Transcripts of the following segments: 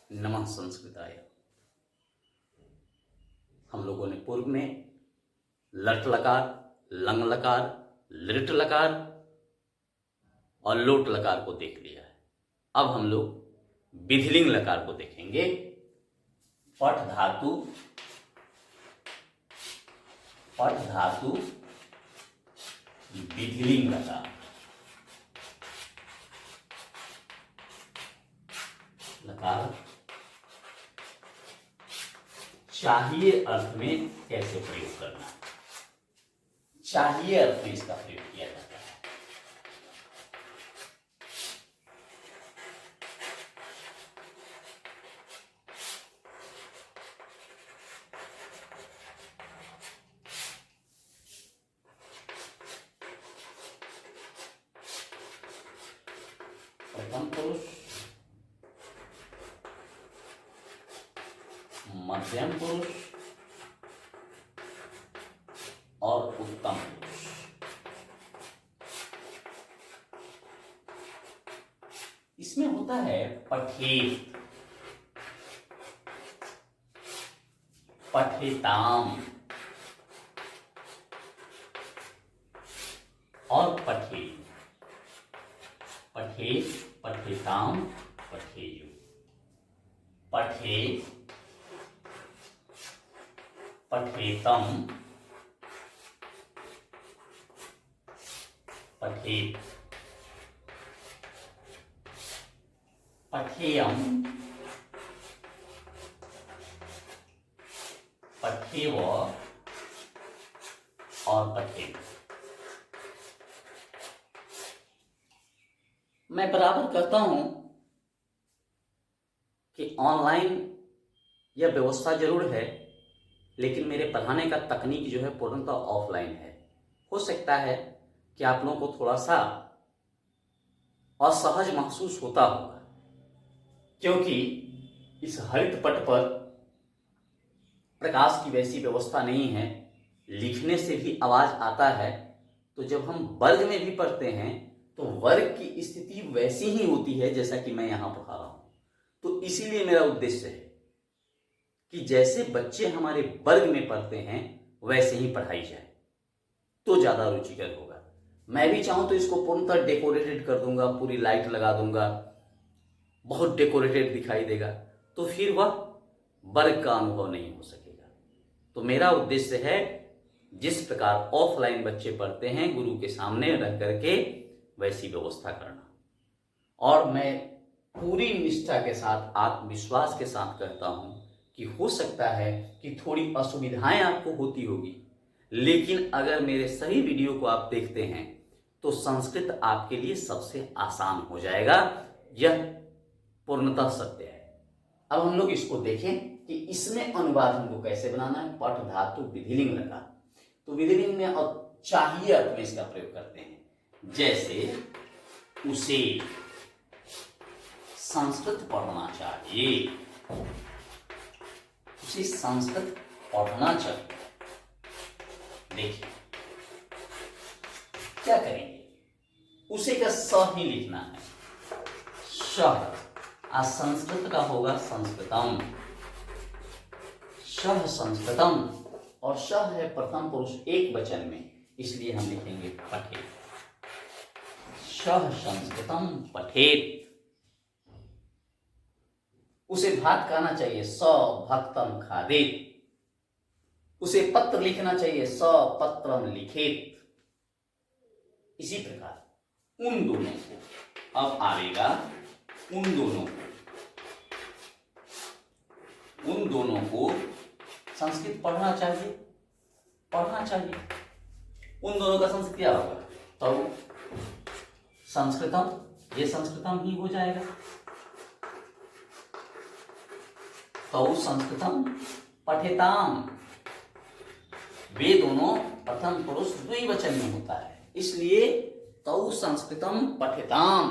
नमः संस्कृताय। हम लोगों ने पूर्व में लट लकार, लंग लकार, लिट लकार और लोट लकार को देख लिया है। अब हम लोग विधिलिंग लकार को देखेंगे। पठ धातु विधिलिंग लकार। लकार चाहिए अर्थ में कैसे प्रयोग करना है? चाहिए अर्थ में इसका प्रयोग किया जाता है। प्रथम पुरुष, मध्यम पुरुष और उत्तम पुरुष। इसमें होता है पठेत, पठेताम और पठेयु। पठेत, पठेताम, पठेयु। पठेत, पठेतम, पठेत, पठेयम, पठेव और पठेत। मैं बराबर कहता हूं कि ऑनलाइन यह व्यवस्था जरूर है, लेकिन मेरे पढ़ाने का तकनीक जो है पूर्णतः ऑफलाइन है। हो सकता है कि आप लोगों को थोड़ा सा असहज महसूस होता होगा, क्योंकि इस हरित पट पर प्रकाश की वैसी व्यवस्था नहीं है, लिखने से भी आवाज आता है। तो जब हम वर्ग में भी पढ़ते हैं तो वर्ग की स्थिति वैसी ही होती है जैसा कि मैं यहां पढ़ा रहा हूं। तो इसीलिए मेरा उद्देश्य है कि जैसे बच्चे हमारे वर्ग में पढ़ते हैं वैसे ही पढ़ाई जाए तो ज्यादा रुचिकर होगा। मैं भी चाहूं तो इसको पूर्णतः डेकोरेटेड कर दूंगा, पूरी लाइट लगा दूंगा, बहुत डेकोरेटेड दिखाई देगा, तो फिर वह वर्ग का अनुभव नहीं हो सकेगा। तो मेरा उद्देश्य है जिस प्रकार ऑफलाइन बच्चे पढ़ते हैं गुरु के सामने रह करके, वैसी व्यवस्था करना। और मैं पूरी निष्ठा के साथ, आत्मविश्वास के साथ कहता हूं कि हो सकता है कि थोड़ी असुविधाएं आपको होती होगी, लेकिन अगर मेरे सही वीडियो को आप देखते हैं तो संस्कृत आपके लिए सबसे आसान हो जाएगा। यह पूर्णतः सत्य है। अब हम लोग इसको देखें कि इसमें अनुवाद हमको कैसे बनाना है। पठ धातु विधिलिंग लकार। तो विधिलिंग में और चाहिए अर्थ में इसका प्रयोग करते हैं। जैसे उसे संस्कृत पढ़ना चाहिए, उसे संस्कृत पढ़ना चाहिए। देखिए क्या करेंगे, उसे का स ही लिखना है, शह। आज संस्कृत का होगा संस्कृतम, शह संस्कृतम, और शह है प्रथम पुरुष एक वचन में, इसलिए हम लिखेंगे पठेत। शह संस्कृतम पठेत। उसे भात खाना चाहिए, स भक्तम खादेत। उसे पत्र लिखना चाहिए, स पत्रम लिखेत। इसी प्रकार उन दोनों को, अब आएगा उन दोनों को संस्कृत पढ़ना चाहिए, उन दोनों का संस्कृत क्या होगा? तो संस्कृतम, ये संस्कृतम ही हो जाएगा। तो संस्कृतम पठेताम। वे दोनों प्रथम पुरुष द्विवचन में होता है, इसलिए तो संस्कृतम पठेताम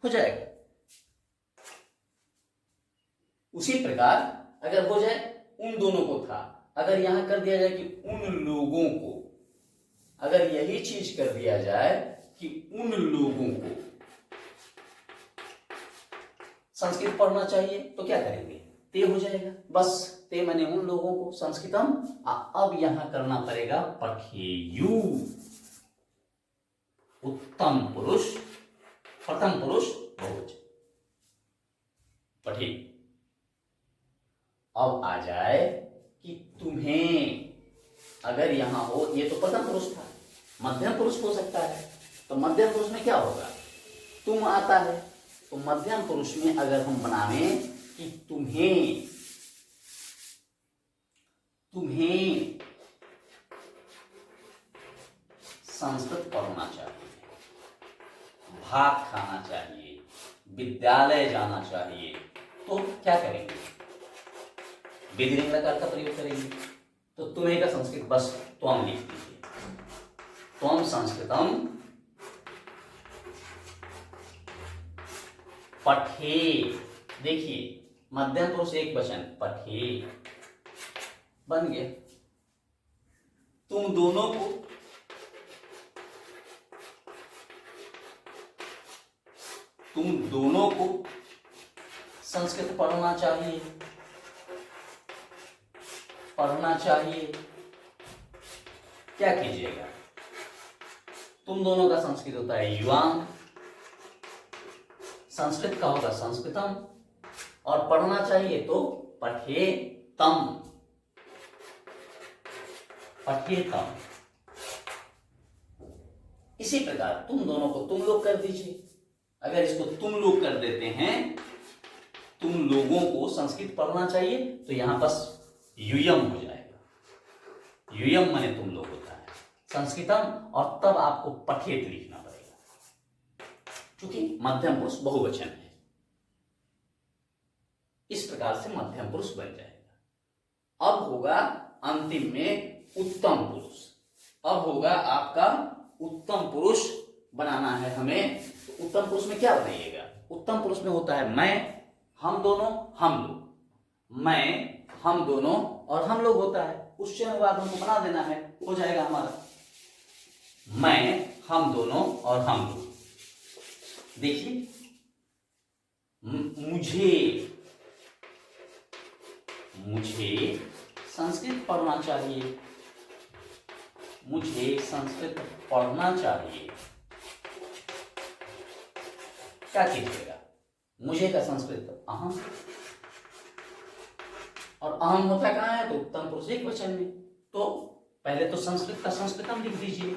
हो जाएगा। उसी प्रकार अगर हो जाए उन दोनों को था, अगर यहां कर दिया जाए कि उन लोगों को, अगर यही चीज कर दिया जाए कि उन लोगों को संस्कृत पढ़ना चाहिए तो क्या करेंगे, ते हो जाएगा, बस ते माने उन लोगों को संस्कृतम। अब यहां करना पड़ेगा पठेयु, उत्तम पुरुष, प्रथम पुरुष बहुवचन, पठे। अब आ जाए कि तुम्हें, अगर यहां हो, ये तो प्रथम पुरुष था, मध्यम पुरुष हो सकता है, तो मध्यम पुरुष में क्या होगा, तुम आता है, तो मध्यम पुरुष में अगर हम बनावे कि तुम्हें, तुम्हें संस्कृत पढ़ना चाहिए, भात खाना चाहिए, विद्यालय जाना चाहिए, तो क्या करेंगे, विधिलिंग लकार का प्रयोग करेंगे। तो तुम्हें का संस्कृत बस त्वम लिख दीजिए, त्वम संस्कृतम पठे। देखिए मध्यम पुरुष एक वचन, पठे बन गया। तुम दोनों को, तुम दोनों को संस्कृत पढ़ना चाहिए, पढ़ना चाहिए। क्या कीजिएगा, तुम दोनों का संस्कृत होता है युवाम, संस्कृत का होगा संस्कृतम, और पढ़ना चाहिए तो पठेतम, पठेतम। इसी प्रकार तुम दोनों को तुम लोग कर दीजिए। अगर इसको तुम लोग कर देते हैं, तुम लोगों को संस्कृत पढ़ना चाहिए, तो यहां बस यूयम हो जाएगा, यूयम माने तुम लोग होता है संस्कृतम, और तब आपको पठेत लिखना पड़ेगा, क्योंकि मध्यम पुरुष बहुवचन है। इस प्रकार से मध्यम पुरुष बन जाएगा। अब होगा अंतिम में उत्तम पुरुष। अब होगा आपका उत्तम पुरुष बनाना है हमें। तो उत्तम पुरुष में क्या बनाइएगा, उत्तम पुरुष में होता है मैं, हम दोनों, हम लोग, मैं, हम दोनों और हम लोग होता है। उससे अनुवाद हमको बना देना है, हो जाएगा हमारा मैं, हम दोनों और हम लोग। देखिए मुझे, मुझे संस्कृत पढ़ना चाहिए, मुझे संस्कृत पढ़ना चाहिए। क्या कीजिएगा, मुझे का संस्कृत अहम, और अहम होता कहां है, तो उत्तम पुरुष एक वचन में। तो पहले तो संस्कृत का संस्कृतम लिख दीजिए,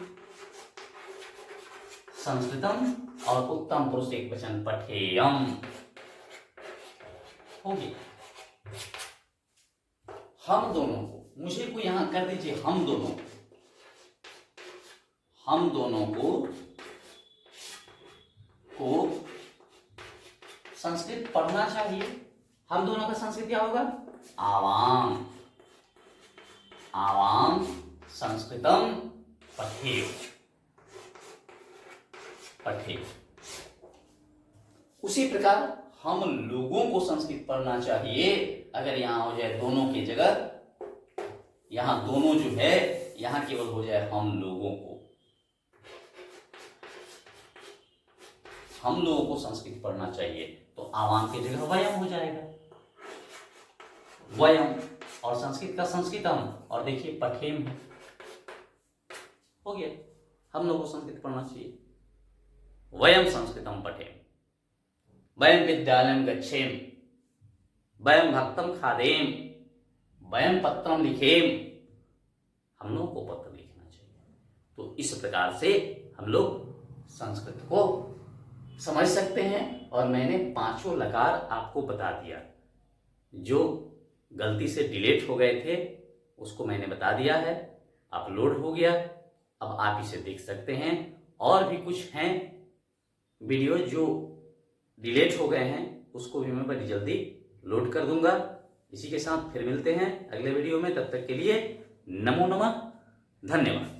संस्कृतम, और उत्तम पुरुष एक वचन पठेयम, हो गया। हम दोनों को, मुझे को यहां कर दीजिए हम दोनों, हम दोनों को संस्कृत पढ़ना चाहिए। हम दोनों का संस्कृत क्या होगा, आवाम, आवाम संस्कृतम पठेय, पठेय। उसी प्रकार हम लोगों को संस्कृत पढ़ना चाहिए। अगर यहां हो जाए दोनों की जगह, यहां दोनों जो है, यहां केवल हो जाए हम लोगों को, हम लोगों को संस्कृत पढ़ना चाहिए, तो आवाम की जगह वयम हो जाएगा, वयम, और संस्कृत का संस्कृतम, और देखिए पठेम हो गया। हम लोगों को संस्कृत पढ़ना चाहिए, वयम संस्कृतम पठेम, वयम विद्यालयम गच्छेम, वयम भक्तम खादेम, वयम पत्रम लिखेम। हम लोगों को पत्र लिखना चाहिए। तो इस प्रकार से हम लोग संस्कृत को समझ सकते हैं। और मैंने पांचों लकार आपको बता दिया, जो गलती से डिलीट हो गए थे उसको मैंने बता दिया है, अपलोड हो गया। अब आप इसे देख सकते हैं। और भी कुछ हैं वीडियो जो डिलीट हो गए हैं, उसको भी मैं बड़ी जल्दी लोड कर दूंगा। इसी के साथ फिर मिलते हैं अगले वीडियो में। तब तक के लिए नमो नमः, धन्यवाद।